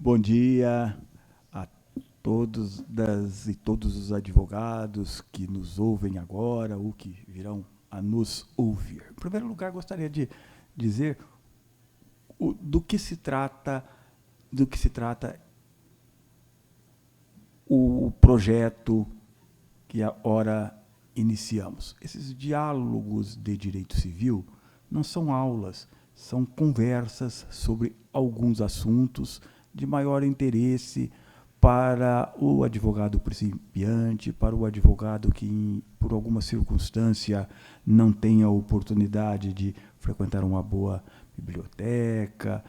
Bom dia a e todos os advogados que nos ouvem agora ou que virão a nos ouvir. Em primeiro lugar, gostaria de dizer do que se trata o projeto que agora iniciamos. Esses diálogos de direito civil não são aulas, são conversas sobre alguns assuntos de maior interesse para o advogado principiante, para o advogado que, por alguma circunstância, não tem a oportunidade de frequentar uma boa biblioteca,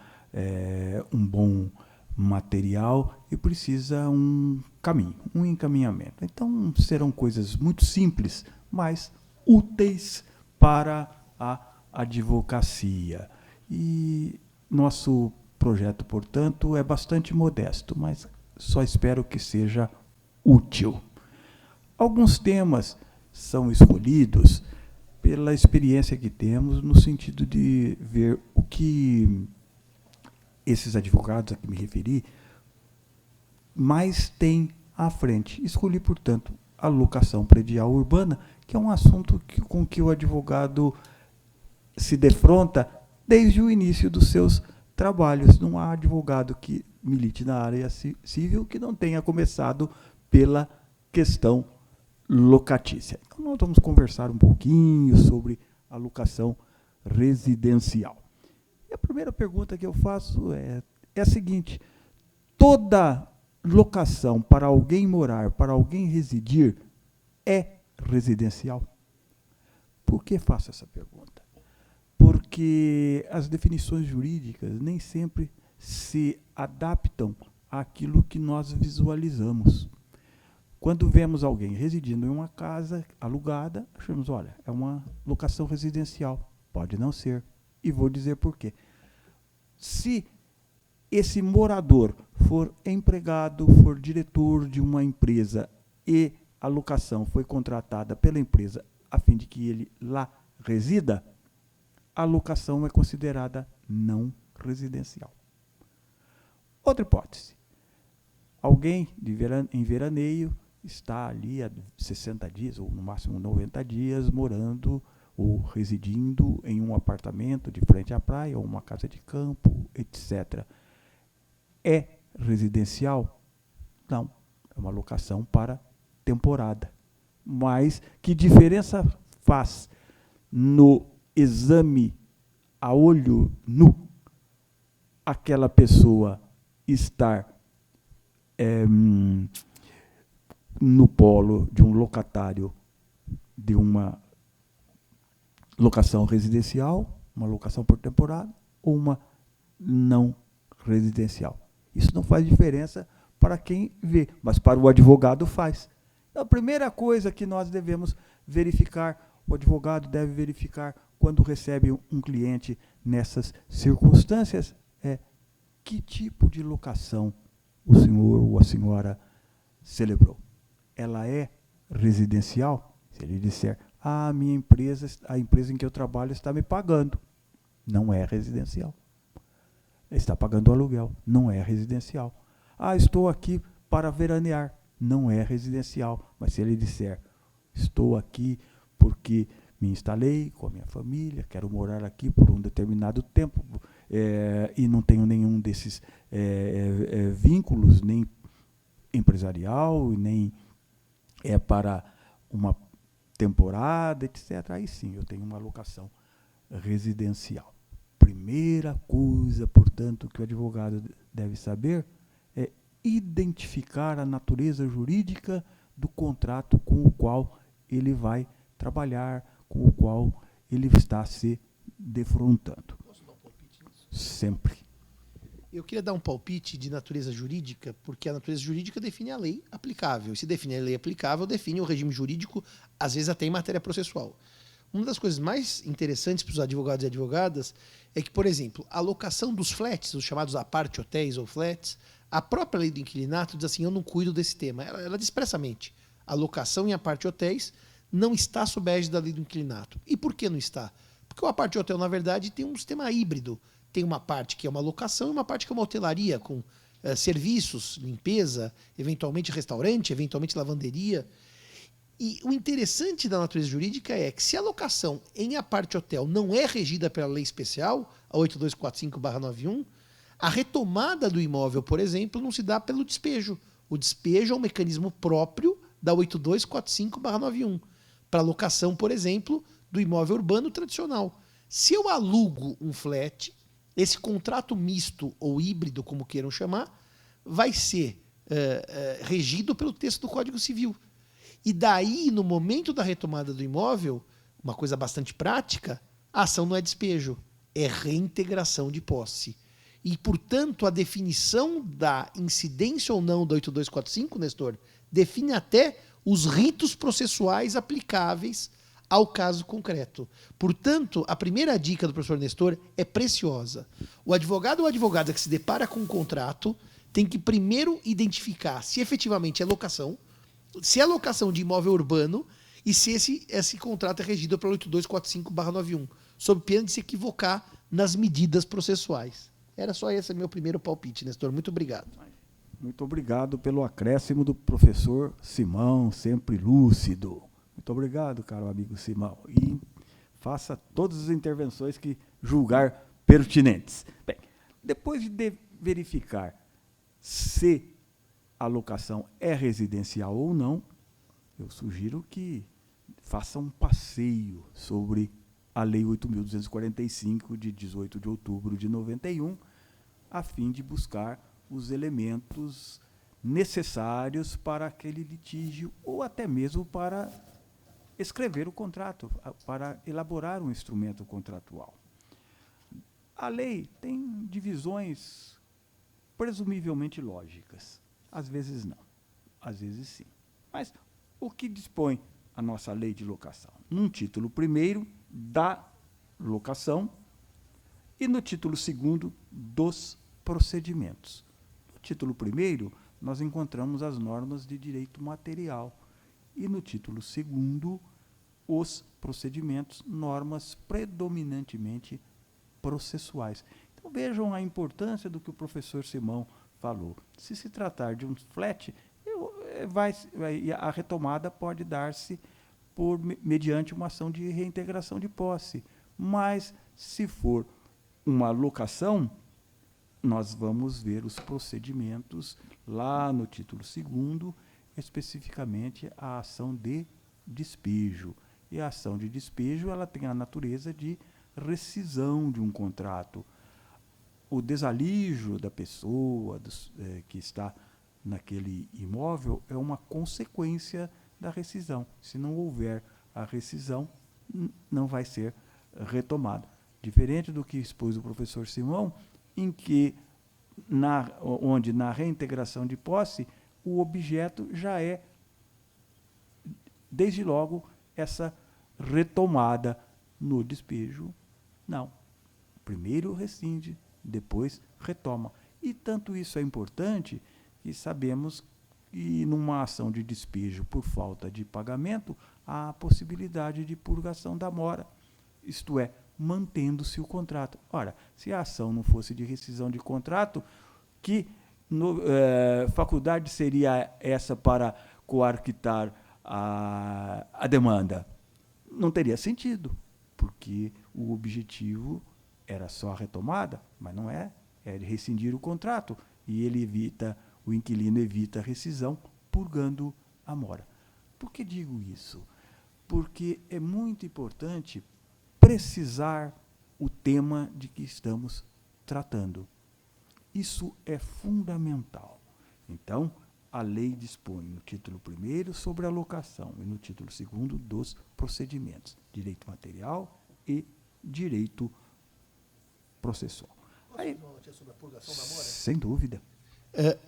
um bom material e precisa um caminho, um encaminhamento. Então, serão coisas muito simples, mas úteis para a advocacia. E nosso projeto, portanto, é bastante modesto, mas só espero que seja útil. Alguns temas são escolhidos pela experiência que temos, no sentido de ver o que esses advogados a que me referi mais têm à frente. Escolhi, portanto, a locação predial urbana, que é um assunto com que o advogado se defronta desde o início dos seus trabalhos. Não há advogado que milite na área civil que não tenha começado pela questão locatícia. Então, nós vamos conversar um pouquinho sobre a locação residencial. E a primeira pergunta que eu faço é a seguinte: toda locação para alguém morar, para alguém residir, é residencial? Por que faço essa pergunta? Porque as definições jurídicas nem sempre se adaptam àquilo que nós visualizamos. Quando vemos alguém residindo em uma casa alugada, achamos, olha, é uma locação residencial. Pode não ser. E vou dizer por quê. Se esse morador for empregado, for diretor de uma empresa e a locação foi contratada pela empresa a fim de que ele lá resida, a locação é considerada não residencial. Outra hipótese. Alguém em veraneio está ali há 60 dias, ou no máximo 90 dias, morando ou residindo em um apartamento de frente à praia, ou uma casa de campo, etc. É residencial? Não. É uma locação para temporada. Mas que diferença faz no exame a olho nu aquela pessoa estar no polo de um locatário de uma locação residencial, uma locação por temporada, ou uma não residencial? Isso não faz diferença para quem vê, mas para o advogado faz. Então, a primeira coisa que nós devemos verificar, o advogado deve verificar quando recebe um cliente nessas circunstâncias, é que tipo de locação o senhor ou a senhora celebrou. Ela é residencial? Se ele disser, a empresa em que eu trabalho está me pagando, não é residencial. Está pagando aluguel, não é residencial. Estou aqui para veranear, não é residencial. Mas se ele disser, estou aqui porque me instalei com a minha família, quero morar aqui por um determinado tempo, e não tenho nenhum desses vínculos, nem empresarial, nem para uma temporada, etc. Aí sim, eu tenho uma locação residencial. Primeira coisa, portanto, que o advogado deve saber é identificar a natureza jurídica do contrato com o qual ele vai trabalhar, com o qual ele está se defrontando. Posso dar um palpite nisso? Sempre. Eu queria dar um palpite de natureza jurídica, porque a natureza jurídica define a lei aplicável. E se define a lei aplicável, define o regime jurídico, às vezes até em matéria processual. Uma das coisas mais interessantes para os advogados e advogadas é que, por exemplo, a locação dos flats, os chamados apart hotéis ou flats, a própria lei do inquilinato diz assim, eu não cuido desse tema. Ela diz expressamente, a locação em apart hotéis não está sob a égide da lei do inquilinato. E por que não está? Porque o apart hotel, na verdade, tem um sistema híbrido. Tem uma parte que é uma locação e uma parte que é uma hotelaria, com serviços, limpeza, eventualmente restaurante, eventualmente lavanderia. E o interessante da natureza jurídica é que se a locação em aparte hotel não é regida pela lei especial, a 8245/91, a retomada do imóvel, por exemplo, não se dá pelo despejo. O despejo é um mecanismo próprio da 8245/91, para locação, por exemplo, do imóvel urbano tradicional. Se eu alugo um flat, esse contrato misto ou híbrido, como queiram chamar, vai ser regido pelo texto do Código Civil. E daí, no momento da retomada do imóvel, uma coisa bastante prática, a ação não é despejo, é reintegração de posse. E, portanto, a definição da incidência ou não do 8245, Nestor, define até os ritos processuais aplicáveis ao caso concreto. Portanto, a primeira dica do professor Nestor é preciosa. O advogado ou advogada que se depara com um contrato tem que primeiro identificar se efetivamente é locação, se é locação de imóvel urbano e se esse contrato é regido pelo 8245/91, sob pena de se equivocar nas medidas processuais. Era só esse meu primeiro palpite, Nestor. Muito obrigado. Muito obrigado pelo acréscimo do professor Simão, sempre lúcido. Muito obrigado, caro amigo Simão. E faça todas as intervenções que julgar pertinentes. Bem, depois de verificar se a locação é residencial ou não, eu sugiro que faça um passeio sobre a Lei 8.245, de 18 de outubro de 91, a fim de buscar os elementos necessários para aquele litígio ou até mesmo para escrever o contrato, para elaborar um instrumento contratual. A lei tem divisões presumivelmente lógicas. Às vezes não, às vezes sim. Mas o que dispõe a nossa lei de locação? Num título primeiro, da locação, e no título segundo, dos procedimentos. No título primeiro, nós encontramos as normas de direito material, e no título segundo, os procedimentos, normas predominantemente processuais. Então vejam a importância do que o professor Simão falou. Se se tratar de um flat, a retomada pode dar-se mediante uma ação de reintegração de posse. Mas, se for uma locação, nós vamos ver os procedimentos lá no título 2º, especificamente a ação de despejo. E a ação de despejo, ela tem a natureza de rescisão de um contrato. O desalijo da pessoa que está naquele imóvel é uma consequência da rescisão. Se não houver a rescisão, não vai ser retomado. Diferente do que expôs o professor Simão, em que, onde na reintegração de posse, o objeto já é, desde logo, essa retomada. No despejo, não. Primeiro rescinde, depois retoma. E tanto isso é importante que sabemos que numa ação de despejo por falta de pagamento, há a possibilidade de purgação da mora, isto é, mantendo-se o contrato. Ora, se a ação não fosse de rescisão de contrato, que faculdade seria essa para coarquitar a demanda? Não teria sentido, porque o objetivo era só a retomada, mas não é rescindir o contrato, e o inquilino evita a rescisão, purgando a mora. Por que digo isso? Porque é muito importante precisar o tema de que estamos tratando. Isso é fundamental. Então, a lei dispõe no título 1º sobre a locação e no título 2º dos procedimentos, direito material e direito processual. Posso dar uma notícia sobre a purgação da mora? Sem dúvida.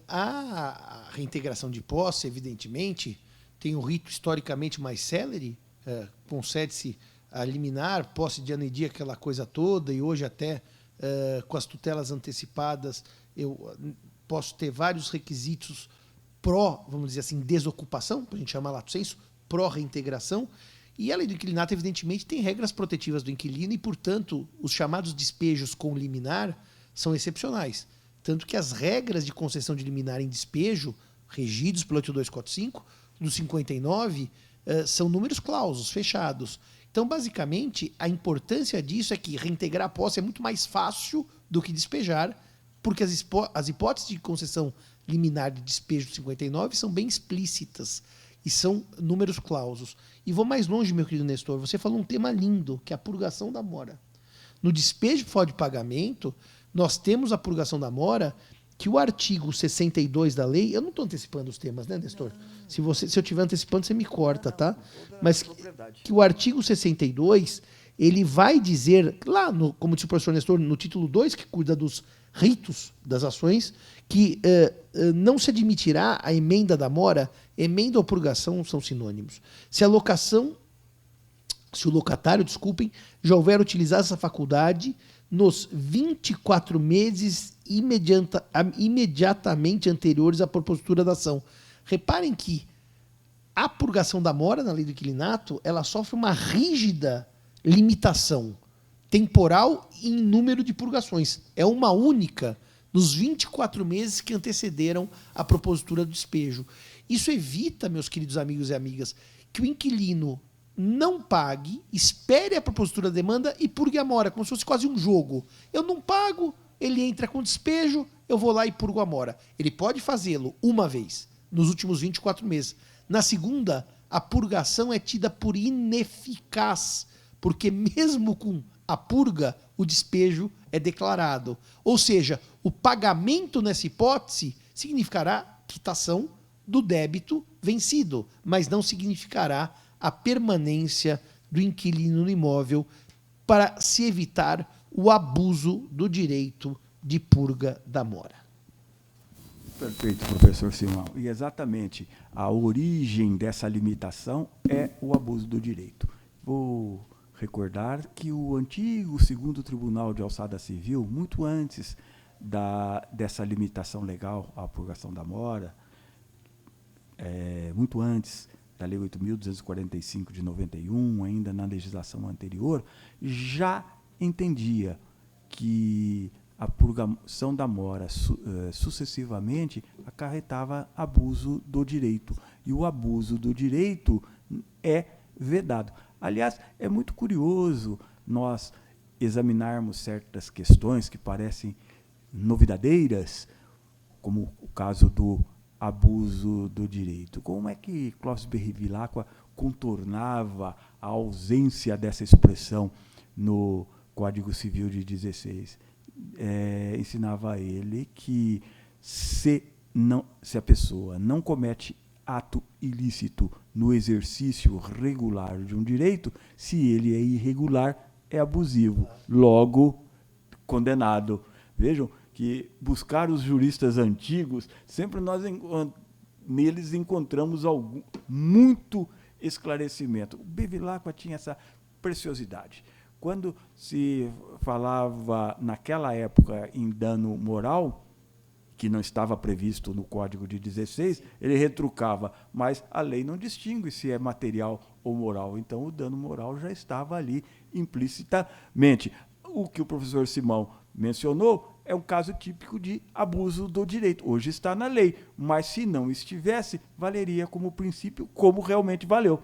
A reintegração de posse, evidentemente, tem um rito historicamente mais célere, concede-se a liminar, posse de anedia, aquela coisa toda, e hoje até com as tutelas antecipadas, eu posso ter vários requisitos vamos dizer assim, desocupação, para a gente chamar lato sensu, pró-reintegração, e a lei do inquilinato, evidentemente, tem regras protetivas do inquilino e, portanto, os chamados despejos com liminar são excepcionais. Tanto que as regras de concessão de liminar em despejo, regidos pelo 8245, do 59, são números clausos, fechados. Então, basicamente, a importância disso é que reintegrar a posse é muito mais fácil do que despejar, porque as hipóteses de concessão liminar de despejo do 59 são bem explícitas e são números clausos. E vou mais longe, meu querido Nestor, você falou um tema lindo, que é a purgação da mora. No despejo fora de pagamento, nós temos a purgação da mora, que o artigo 62 da lei... Eu não estou antecipando os temas, né, Nestor? Se eu estiver antecipando, você me corta, tá? Mas que o artigo 62, ele vai dizer, lá, como disse o professor Nestor, no título 2, que cuida dos ritos das ações, que não se admitirá a emenda da mora. Emenda ou purgação são sinônimos. Se o locatário, desculpem, já houver utilizado essa faculdade nos 24 meses imediatamente anteriores à propositura da ação. Reparem que a purgação da mora na lei do inquilinato, ela sofre uma rígida limitação temporal e em número de purgações. É uma única nos 24 meses que antecederam a propositura do despejo. Isso evita, meus queridos amigos e amigas, que o inquilino não pague, espere a propositura da demanda e purgue a mora, como se fosse quase um jogo. Eu não pago, ele entra com despejo, eu vou lá e purgo a mora. Ele pode fazê-lo uma vez, nos últimos 24 meses. Na segunda, a purgação é tida por ineficaz, porque mesmo com a purga, o despejo é declarado. Ou seja, o pagamento nessa hipótese significará quitação do débito vencido, mas não significará a permanência do inquilino no imóvel para se evitar o abuso do direito de purga da mora. Perfeito, professor Simão. E exatamente a origem dessa limitação é o abuso do direito. Vou recordar que o antigo segundo Tribunal de Alçada Civil, muito antes dessa limitação legal à purgação da mora, muito antes da Lei 8.245 de 91, ainda na legislação anterior, já entendia que a purgação da mora sucessivamente acarretava abuso do direito. E o abuso do direito é vedado. Aliás, é muito curioso nós examinarmos certas questões que parecem novidadeiras, como o caso do abuso do direito. Como é que Clóvis Bevilacqua contornava a ausência dessa expressão no Código Civil de 16? Ensinava a ele que se a pessoa não comete ato ilícito no exercício regular de um direito, se ele é irregular, é abusivo, logo condenado. Vejam que buscar os juristas antigos, sempre neles encontramos muito esclarecimento. O Bevilacqua tinha essa preciosidade. Quando se falava, naquela época, em dano moral, que não estava previsto no Código de 16, ele retrucava, mas a lei não distingue se é material ou moral. Então, o dano moral já estava ali implicitamente. O que o professor Simão mencionou é um caso típico de abuso do direito. Hoje está na lei, mas se não estivesse, valeria como princípio, como realmente valeu.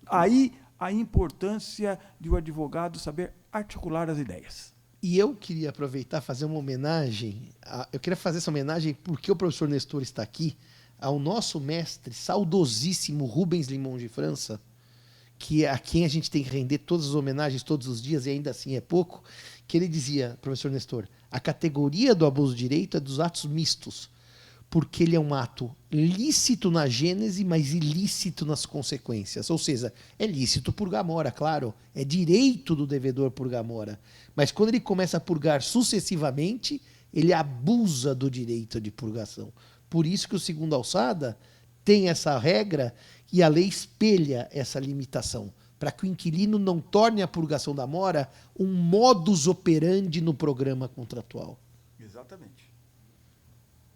Aí a importância de o advogado saber articular as ideias. E eu queria aproveitar e fazer uma homenagem. Eu queria fazer essa homenagem porque o professor Nestor está aqui, ao nosso mestre, saudosíssimo Rubens Limon de França, que a quem a gente tem que render todas as homenagens todos os dias, e ainda assim é pouco, que ele dizia, professor Nestor, a categoria do abuso de direito é dos atos mistos, porque ele é um ato lícito na gênese, mas ilícito nas consequências. Ou seja, é lícito purgar mora, claro, é direito do devedor purgar mora, mas quando ele começa a purgar sucessivamente, ele abusa do direito de purgação. Por isso que o segundo alçada tem essa regra e a lei espelha essa limitação, para que o inquilino não torne a purgação da mora um modus operandi no programa contratual. Exatamente.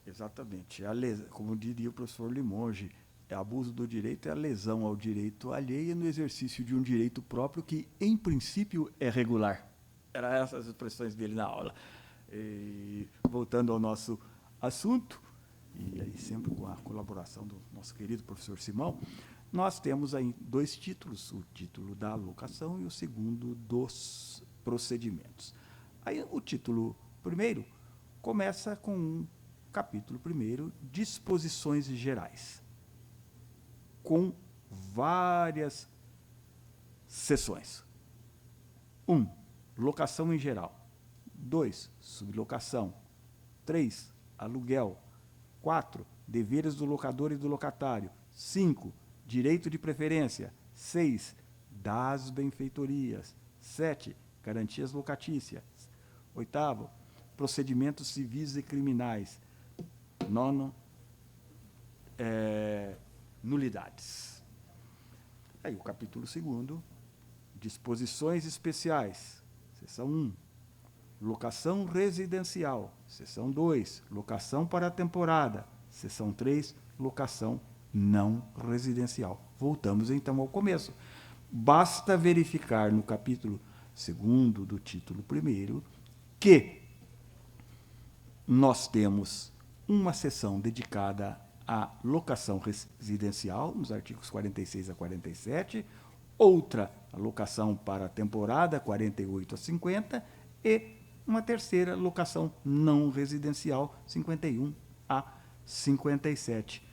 Exatamente. Como diria o professor Limonge, abuso do direito é a lesão ao direito alheio no exercício de um direito próprio que, em princípio, é regular. Eram essas expressões dele na aula. Voltando ao nosso assunto, e aí sempre com a colaboração do nosso querido professor Simão, nós temos aí 2 títulos, o título da locação e o segundo dos procedimentos. Aí o título primeiro começa com um capítulo primeiro, disposições gerais, com várias seções. 1, locação em geral. 2, sublocação. 3, aluguel. 4, deveres do locador e do locatário. 5, direito de preferência. 6, das benfeitorias. 7, garantias locatícias. 8, procedimentos civis e criminais. 9, nulidades. Aí o capítulo 2, disposições especiais. Seção 1, locação residencial. Seção 2, locação para a temporada. Seção 3, locação não residencial. Voltamos então ao começo. Basta verificar no capítulo 2 do título 1 que nós temos uma seção dedicada à locação residencial, nos artigos 46 a 47, outra, a locação para a temporada, 48 a 50, e uma terceira, locação não residencial, 51 a 57.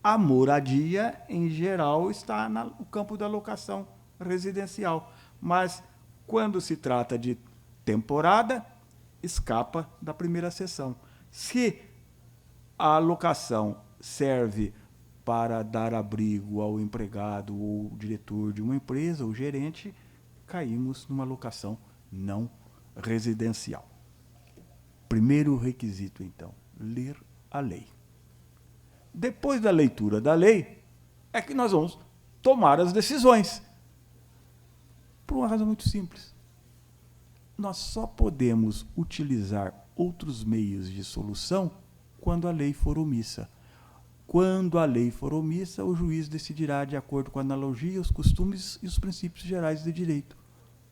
A moradia, em geral, está no campo da locação residencial, mas quando se trata de temporada, escapa da primeira seção. Se a locação serve para dar abrigo ao empregado ou diretor de uma empresa ou gerente, caímos numa locação não residencial. Primeiro requisito, então, ler a lei. Depois da leitura da lei, é que nós vamos tomar as decisões. Por uma razão muito simples. Nós só podemos utilizar outros meios de solução quando a lei for omissa. Quando a lei for omissa, o juiz decidirá de acordo com a analogia, os costumes e os princípios gerais de direito.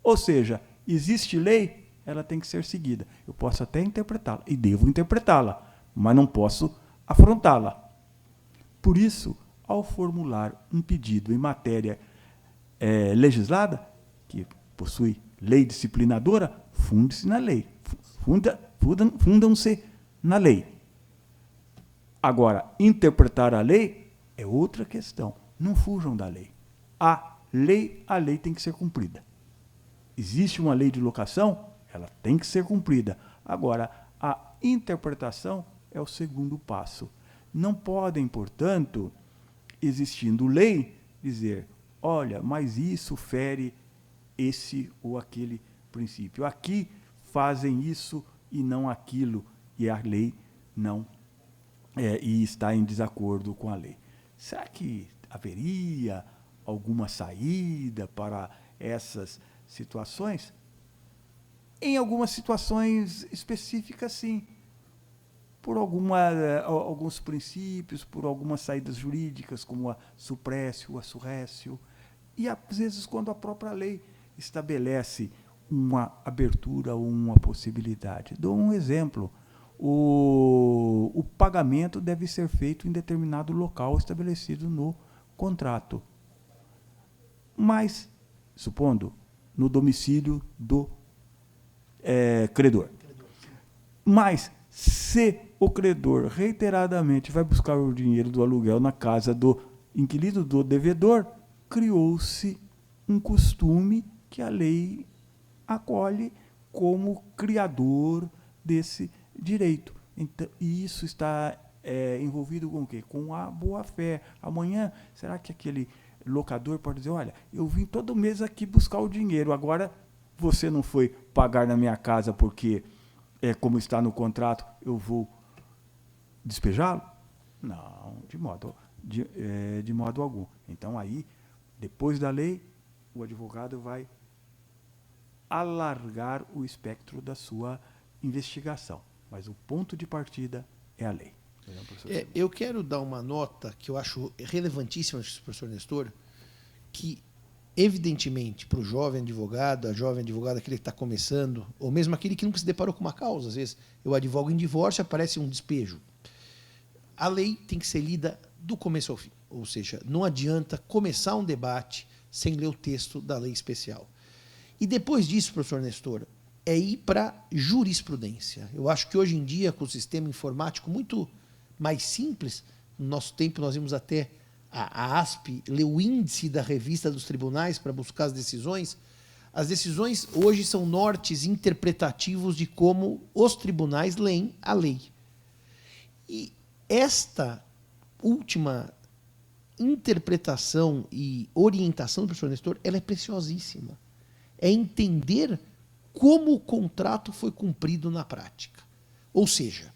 Ou seja, existe lei, ela tem que ser seguida. Eu posso até interpretá-la, e devo interpretá-la, mas não posso afrontá-la. Por isso, ao formular um pedido em matéria legislada, que possui lei disciplinadora, funde-se na lei. Fundam-se na lei. Agora, interpretar a lei é outra questão. Não fujam da lei. A lei tem que ser cumprida. Existe uma lei de locação, ela tem que ser cumprida. Agora, a interpretação é o segundo passo. Não podem, portanto, existindo lei, dizer, olha, mas isso fere esse ou aquele princípio. Aqui fazem isso e não aquilo, e a lei não e está em desacordo com a lei. Será que haveria alguma saída para essas situações? Em algumas situações específicas, sim. Por alguns princípios, por algumas saídas jurídicas, como a suprécio, a surrécio, e às vezes quando a própria lei estabelece uma abertura ou uma possibilidade. Dou um exemplo. O pagamento deve ser feito em determinado local estabelecido no contrato. Mas, supondo, no domicílio do credor. Mas, se o credor reiteradamente vai buscar o dinheiro do aluguel na casa do inquilino, do devedor, criou-se um costume que a lei acolhe como criador desse direito. Então, isso está envolvido com o quê? Com a boa-fé. Amanhã, será que aquele locador pode dizer, olha, eu vim todo mês aqui buscar o dinheiro, agora você não foi pagar na minha casa porque, como está no contrato, eu vou despejá-lo? Não, de modo algum. Então, aí, depois da lei, o advogado vai alargar o espectro da sua investigação. Mas o ponto de partida é a lei. Eu quero dar uma nota que eu acho relevantíssima, professor Nestor, que evidentemente, para o jovem advogado, a jovem advogada, aquele que está começando, ou mesmo aquele que nunca se deparou com uma causa. Às vezes, eu advogo em divórcio, aparece um despejo. A lei tem que ser lida do começo ao fim. Ou seja, não adianta começar um debate sem ler o texto da lei especial. E depois disso, professor Nestor, é ir para jurisprudência. Eu acho que hoje em dia, com o sistema informático muito mais simples, no nosso tempo nós vimos até a ASP ler o índice da revista dos tribunais para buscar as decisões. As decisões hoje são nortes interpretativos de como os tribunais leem a lei. E esta última interpretação e orientação do professor Nestor, ela é preciosíssima. É entender como o contrato foi cumprido na prática. Ou seja,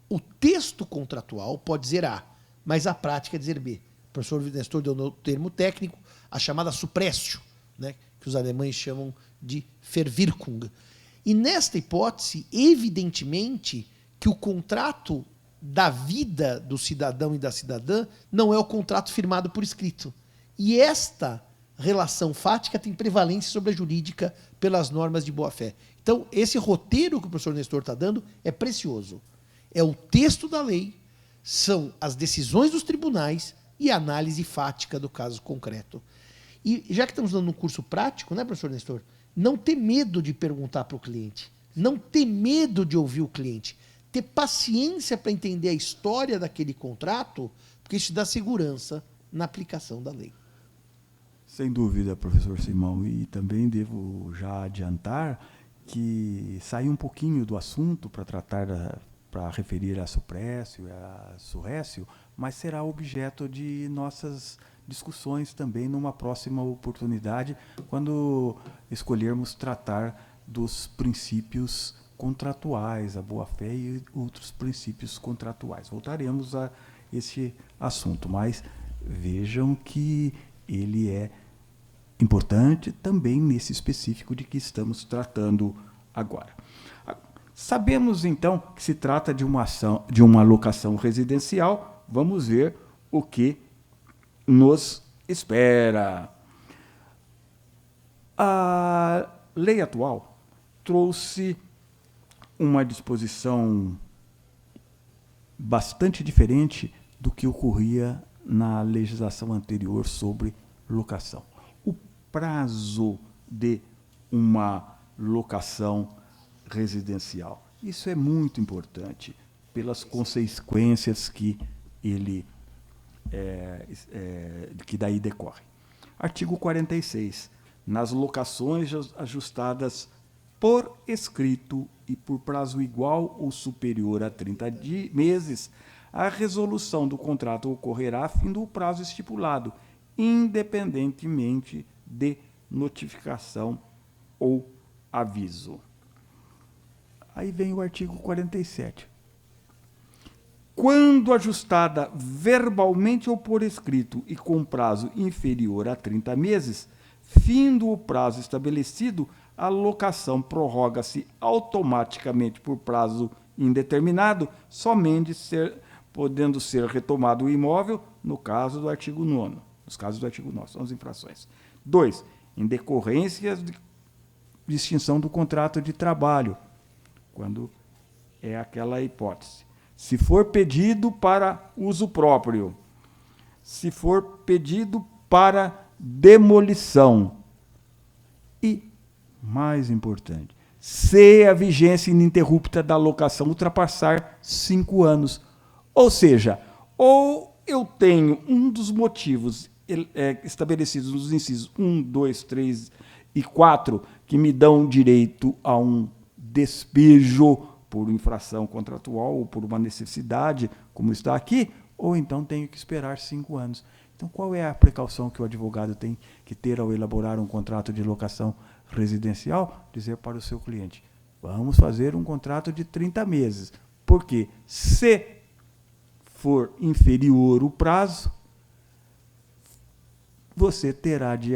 o texto contratual pode dizer A, mas a prática é dizer B. O professor Nestor deu no termo técnico a chamada suppressio, né, que os alemães chamam de Verwirkung. E nesta hipótese, evidentemente, que o contrato da vida do cidadão e da cidadã não é o contrato firmado por escrito. E esta relação fática tem prevalência sobre a jurídica pelas normas de boa-fé. Então, esse roteiro que o professor Nestor está dando é precioso. É o texto da lei, são as decisões dos tribunais e a análise fática do caso concreto. E já que estamos dando um curso prático, né, professor Nestor? Não ter medo de perguntar para o cliente. Não ter medo de ouvir o cliente. Ter paciência para entender a história daquele contrato, porque isso dá segurança na aplicação da lei. Sem dúvida, professor Simão. E também devo já adiantar que saí um pouquinho do assunto para tratar, para referir a suprécio e a surrécio, mas será objeto de nossas discussões também numa próxima oportunidade, quando escolhermos tratar dos princípios contratuais, a boa-fé e outros princípios contratuais. Voltaremos a esse assunto, mas vejam que ele é importante também nesse específico de que estamos tratando agora. Sabemos, então, que se trata de uma locação residencial. Vamos ver o que nos espera. A lei atual trouxe uma disposição bastante diferente do que ocorria na legislação anterior sobre locação. O prazo de uma locação residencial. Isso é muito importante pelas consequências que que daí decorrem. Artigo 46. Nas locações ajustadas por escrito e por prazo igual ou superior a 30 meses, a resolução do contrato ocorrerá a fim do prazo estipulado, independentemente de notificação ou aviso. Aí vem o artigo 47. Quando ajustada verbalmente ou por escrito e com prazo inferior a 30 meses, findo o prazo estabelecido, a locação prorroga-se automaticamente por prazo indeterminado, somente podendo ser retomado o imóvel no caso do artigo 9º. Nos casos do artigo 9º, são as infrações. 2. Em decorrência de extinção do contrato de trabalho, quando é aquela hipótese. Se for pedido para uso próprio, se for pedido para demolição e, mais importante, se a vigência ininterrupta da locação ultrapassar 5 anos. Ou seja, ou eu tenho um dos motivos estabelecidos nos incisos 1, 2, 3 e 4 que me dão direito a um despejo por infração contratual ou por uma necessidade, como está aqui, ou então tenho que esperar 5 anos. Então, qual é a precaução que o advogado tem que ter ao elaborar um contrato de locação residencial? Dizer para o seu cliente, vamos fazer um contrato de 30 meses, porque se for inferior o prazo, você terá de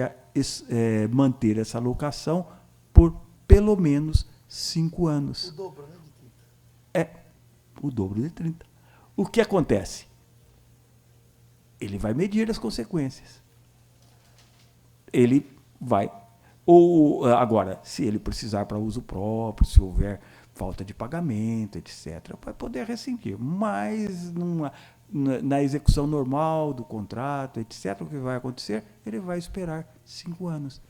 manter essa locação por pelo menos 5 anos. O dobro, né? O dobro de 30. O que acontece? Ele vai medir as consequências. Ele vai. Ou, agora, se ele precisar para uso próprio, se houver falta de pagamento, etc., vai poder rescindir. Mas na execução normal do contrato, etc., o que vai acontecer? Ele vai esperar 5 anos.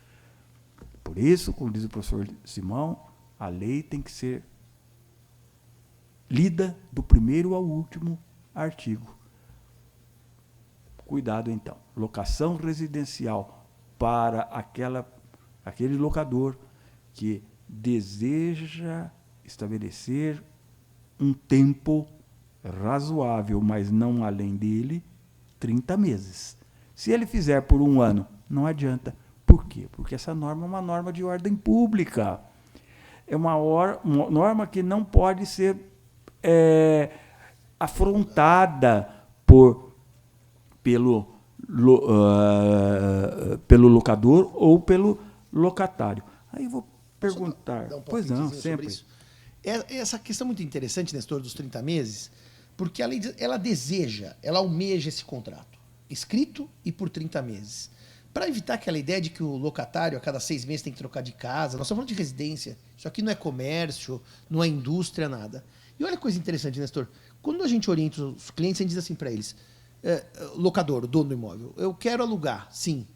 Por isso, como diz o professor Simão, a lei tem que ser lida do primeiro ao último artigo. Cuidado, então. Locação residencial para aquele locador que deseja estabelecer um tempo razoável, mas não além dele, 30 meses. Se ele fizer por 1 ano, não adianta. Por quê? Porque essa norma é uma norma de ordem pública. É uma norma que não pode ser afrontada pelo locador ou pelo locatário. Aí vou perguntar. Pois não, sempre. Essa questão é muito interessante, Nestor, dos 30 meses, porque a lei ela deseja, ela almeja esse contrato, escrito e por 30 meses. Para evitar aquela ideia de que o locatário, a cada 6 meses, tem que trocar de casa. Nós estamos falando de residência. Isso aqui não é comércio, não é indústria, nada. E olha que coisa interessante, Nestor. Quando a gente orienta os clientes, a gente diz assim para eles, locador, dono do imóvel, eu quero alugar, sim,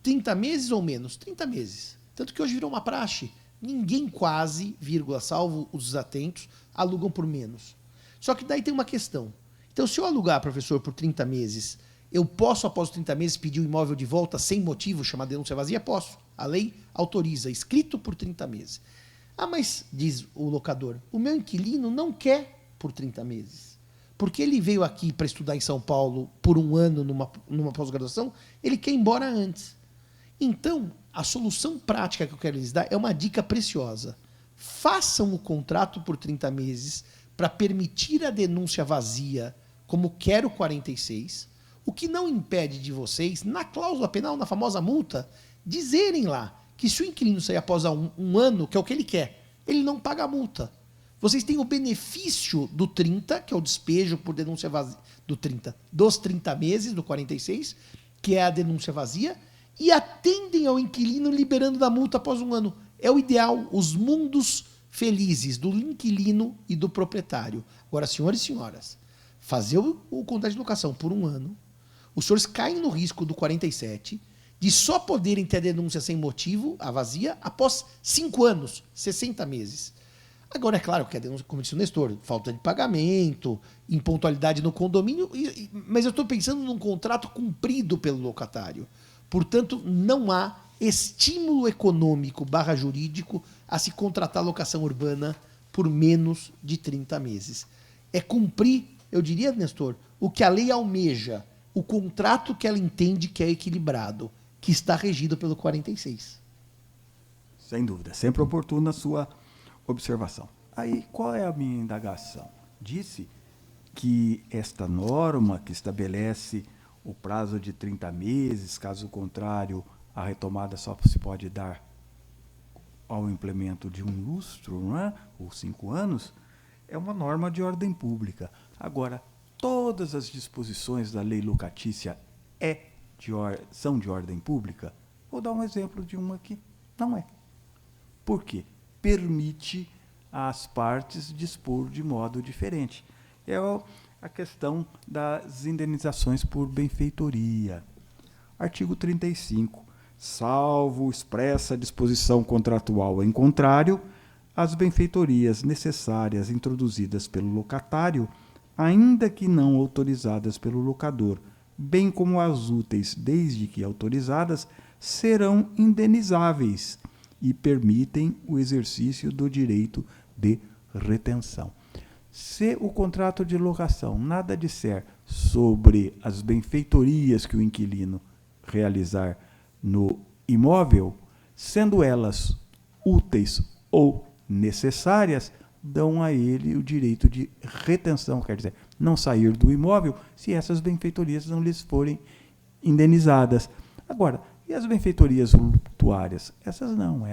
30 meses ou menos? 30 meses. Tanto que hoje virou uma praxe. Ninguém quase, vírgula, salvo os desatentos, alugam por menos. Só que daí tem uma questão. Então, se eu alugar, professor, por 30 meses, eu posso, após os 30 meses, pedir o imóvel de volta sem motivo, chamar denúncia vazia? Posso. A lei autoriza, escrito por 30 meses. Ah, mas, diz o locador, o meu inquilino não quer por 30 meses. Porque ele veio aqui para estudar em São Paulo por 1 ano numa pós-graduação, ele quer ir embora antes. Então, a solução prática que eu quero lhes dar é uma dica preciosa. Façam o contrato por 30 meses para permitir a denúncia vazia, como quer o 46, o que não impede de vocês, na cláusula penal, na famosa multa, dizerem lá que se o inquilino sair após um ano, que é o que ele quer, ele não paga a multa. Vocês têm o benefício do 30, que é o despejo por denúncia vazia, dos 30 meses, do 46, que é a denúncia vazia, e atendem ao inquilino liberando da multa após 1 ano. É o ideal, os mundos felizes do inquilino e do proprietário. Agora, senhores e senhoras, fazer o contrato de locação por 1 ano, os senhores caem no risco do 47 de só poderem ter a denúncia sem motivo, a vazia, após 5 anos, 60 meses. Agora, é claro que a denúncia, como disse o Nestor, falta de pagamento, impontualidade no condomínio, mas eu estou pensando num contrato cumprido pelo locatário. Portanto, não há estímulo econômico / jurídico a se contratar locação urbana por menos de 30 meses. É cumprir, eu diria, Nestor, o que a lei almeja, o contrato que ela entende que é equilibrado, que está regido pelo 46. Sem dúvida, sempre oportuna a sua observação. Aí, qual é a minha indagação? Disse que esta norma que estabelece o prazo de 30 meses, caso contrário, a retomada só se pode dar ao implemento de 1 lustro, não é? Ou 5 anos, é uma norma de ordem pública. Agora, todas as disposições da lei locatícia são de ordem pública? Vou dar um exemplo de uma que não é. Por quê? Permite às partes dispor de modo diferente. É a questão das indenizações por benfeitoria. Artigo 35. Salvo expressa disposição contratual em contrário, as benfeitorias necessárias introduzidas pelo locatário, ainda que não autorizadas pelo locador, bem como as úteis, desde que autorizadas, serão indenizáveis e permitem o exercício do direito de retenção. Se o contrato de locação nada disser sobre as benfeitorias que o inquilino realizar no imóvel, sendo elas úteis ou necessárias, dão a ele o direito de retenção, quer dizer, não sair do imóvel se essas benfeitorias não lhes forem indenizadas. Agora, e as benfeitorias luctuárias? Essas não,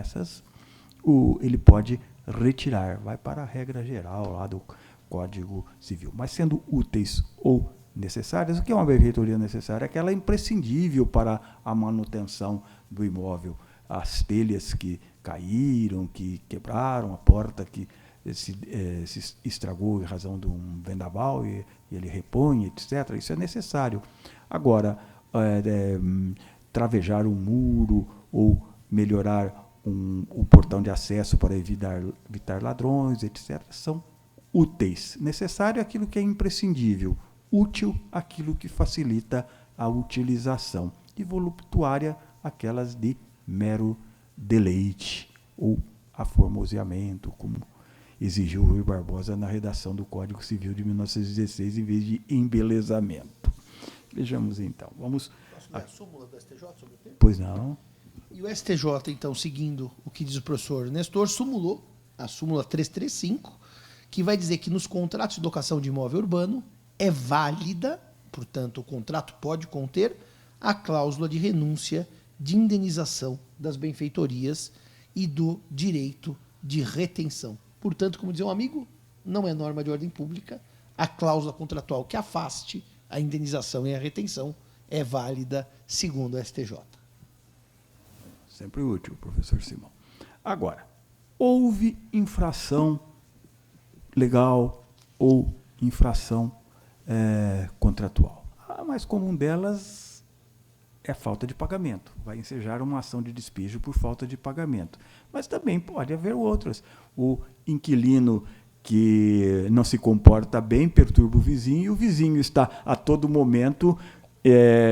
ele pode retirar, vai para a regra geral lá do Código Civil. Mas sendo úteis ou necessárias, o que é uma benfeitoria necessária? Aquela imprescindível para a manutenção do imóvel, as telhas que caíram, que quebraram, a porta que se estragou em razão de um vendaval e ele repõe, etc. Isso é necessário. Agora, travejar um muro ou melhorar o portão de acesso para evitar ladrões, etc., são úteis. Necessário é aquilo que é imprescindível. Útil, aquilo que facilita a utilização. E voluptuária, aquelas de mero deleite ou aformoseamento, como exigiu Rui Barbosa na redação do Código Civil de 1916, em vez de embelezamento. Vejamos então. Vamos. Posso ler a súmula do STJ sobre o tema? Pois não. E o STJ, então, seguindo o que diz o professor Nestor, sumulou a súmula 335, que vai dizer que nos contratos de locação de imóvel urbano é válida, portanto, o contrato pode conter a cláusula de renúncia de indenização das benfeitorias e do direito de retenção. Portanto, como dizia um amigo, não é norma de ordem pública, a cláusula contratual que afaste a indenização e a retenção é válida segundo o STJ. Sempre útil, professor Simão. Agora, houve infração legal ou infração contratual. A mais comum delas é a falta de pagamento. Vai ensejar uma ação de despejo por falta de pagamento. Mas também pode haver outras. O inquilino que não se comporta bem, perturba o vizinho, e o vizinho está a todo momento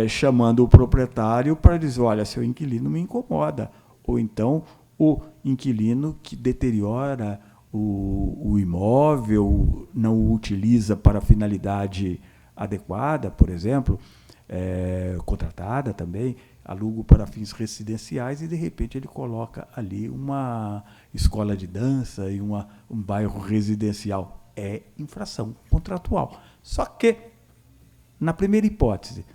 chamando o proprietário para dizer, olha, seu inquilino me incomoda. Ou então o inquilino que deteriora o imóvel, não o utiliza para finalidade adequada, por exemplo, contratada também, alugo para fins residenciais e, de repente, ele coloca ali uma escola de dança e um bairro residencial. É infração contratual. Só que, na primeira hipótese,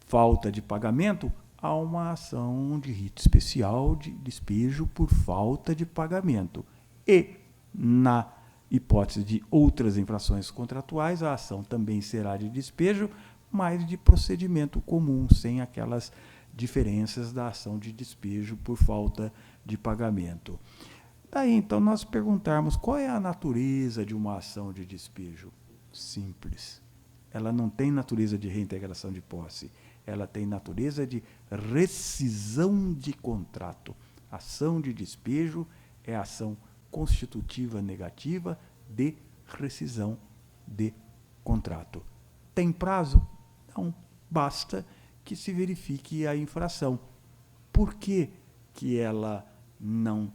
falta de pagamento, há uma ação de rito especial de despejo por falta de pagamento. E, na hipótese de outras infrações contratuais, a ação também será de despejo, mas de procedimento comum, sem aquelas diferenças da ação de despejo por falta de pagamento. Daí, então, nós perguntarmos qual é a natureza de uma ação de despejo? Simples. Ela não tem natureza de reintegração de posse. Ela tem natureza de rescisão de contrato. Ação de despejo é ação constitutiva negativa de rescisão de contrato. Tem prazo? Não. Basta que se verifique a infração. Por que que ela não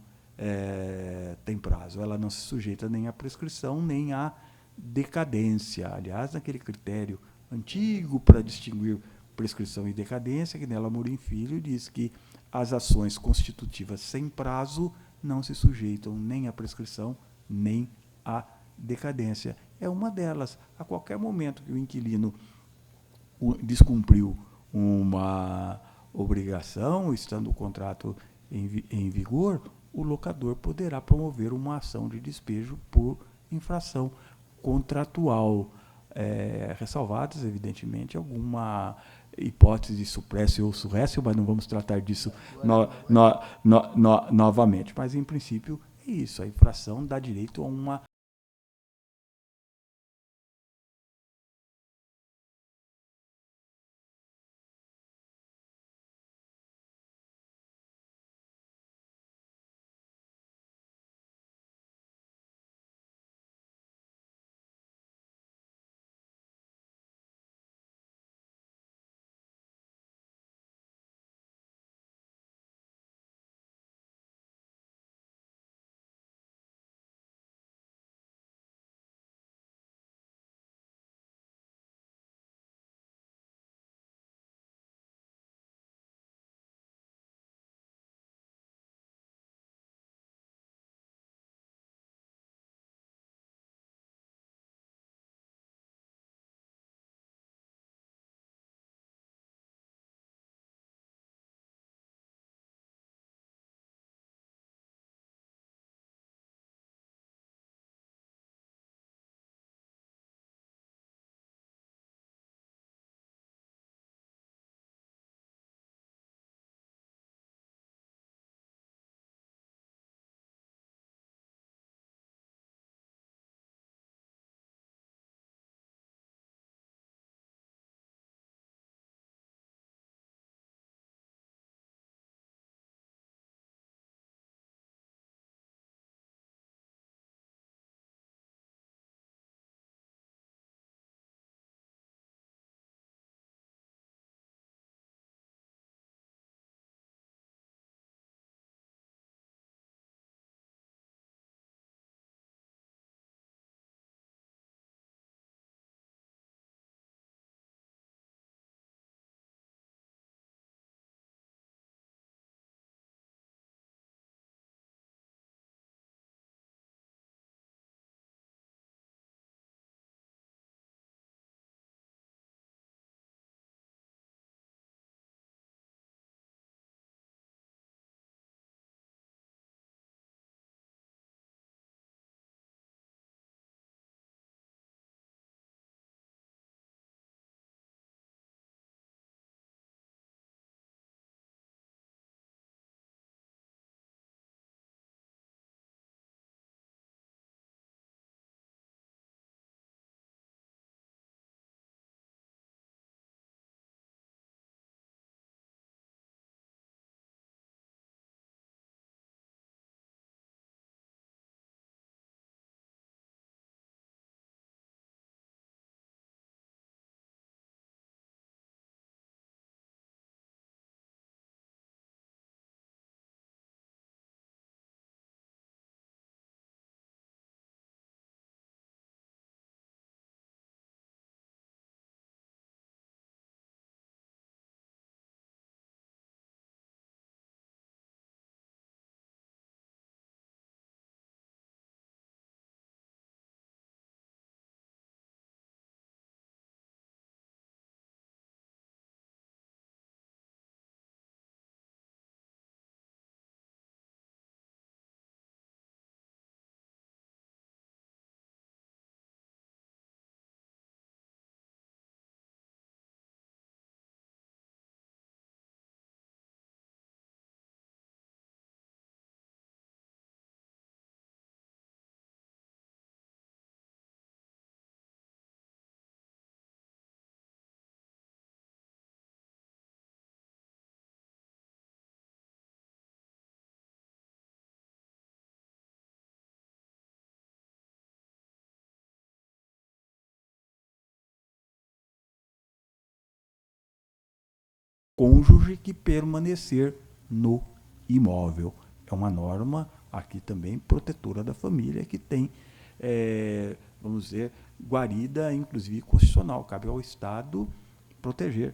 tem prazo? Ela não se sujeita nem à prescrição, nem à decadência. Aliás, naquele critério antigo para distinguir prescrição e decadência, que nela Amorim Filho diz que as ações constitutivas sem prazo não se sujeitam nem à prescrição, nem à decadência. É uma delas. A qualquer momento que o inquilino descumpriu uma obrigação, estando o contrato em vigor, o locador poderá promover uma ação de despejo por infração contratual. Ressalvadas, evidentemente, alguma hipótese de suprécio ou surrécio, mas não vamos tratar disso novamente. Mas, em princípio, é isso. A infração dá direito a uma cônjuge que permanecer no imóvel. É uma norma aqui também protetora da família, que tem, vamos dizer, guarida, inclusive constitucional. Cabe ao Estado proteger